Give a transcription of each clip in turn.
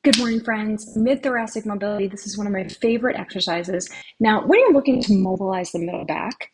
Good morning, friends. Mid-thoracic mobility. This is one of my favorite exercises. Now, when you're looking to mobilize the middle back,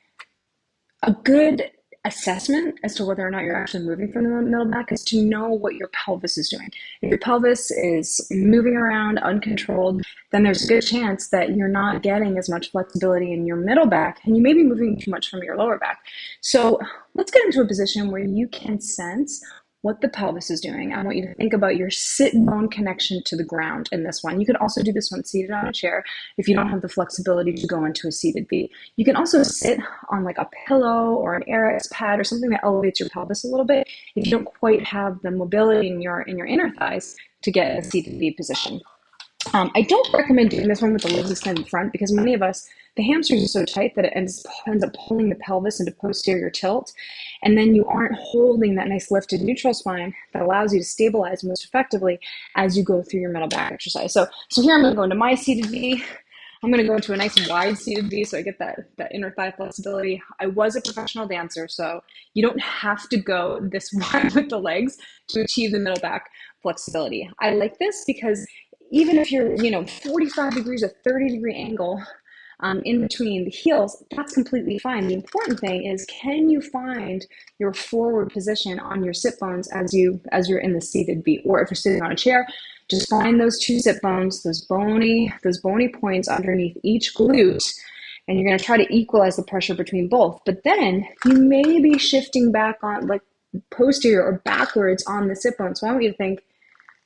a good assessment as to whether or not you're actually moving from the middle back is to know what your pelvis is doing. If your pelvis is moving around uncontrolled, then there's a good chance that you're not getting as much flexibility in your middle back, and you may be moving too much from your lower back. So let's get into a position where you can sense what the pelvis is doing. I want you to think about your sit bone connection to the ground in this one. You can also do this one seated on a chair if you don't have the flexibility to go into a seated V. You can also sit on like a pillow or an Aerex pad or something that elevates your pelvis a little bit if you don't quite have the mobility in your inner thighs to get a seated V position. I don't recommend doing this one with the legs extended in front because many of us, the hamstrings are so tight that it ends up pulling the pelvis into posterior tilt. And then you aren't holding that nice lifted neutral spine that allows you to stabilize most effectively as you go through your middle back exercise. So here I'm going to go into my seated V. I'm going to go into a nice wide seated V so I get that inner thigh flexibility. I was a professional dancer, so you don't have to go this wide with the legs to achieve the middle back flexibility. I like this because even if you're, 45 degrees or 30-degree angle in between the heels, that's completely fine. The important thing is, can you find your forward position on your sit bones as you're in the seated V, or if you're sitting on a chair, just find those two sit bones, those bony points underneath each glute, and you're going to try to equalize the pressure between both. But then you may be shifting back on like posterior or backwards on the sit bone. So I want you to think,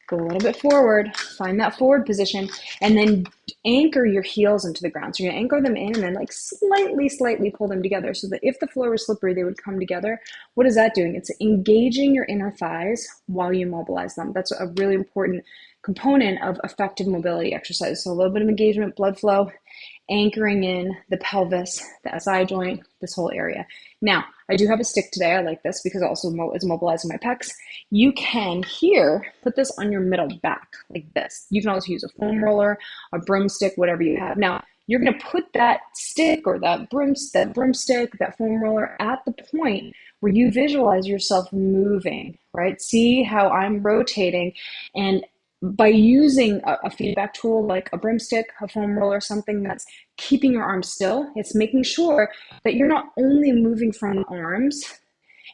go a little bit forward, find that forward position, and then anchor your heels into the ground. So you're gonna anchor them in and then like slightly pull them together so that if the floor was slippery, they would come together. What is that doing? It's engaging your inner thighs while you mobilize them. That's a really important component of effective mobility exercise. So a little bit of engagement, blood flow, anchoring in the pelvis, the SI joint, this whole area. Now, I do have a stick today. I like this because it also is mobilizing my pecs. You can here put this on your middle back like this. You can also use a foam roller, a broomstick, whatever you have. Now, you're going to put that stick or that broomstick, that foam roller at the point where you visualize yourself moving, right? See how I'm rotating, and by using a feedback tool like a broomstick, a foam roller, something that's keeping your arms still, it's making sure that you're not only moving from the arms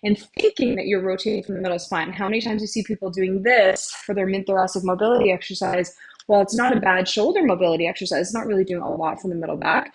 and thinking that you're rotating from the middle spine. How many times you see people doing this for their mid-thoracic mobility exercise? While it's not a bad shoulder mobility exercise, it's not really doing a lot for the middle back.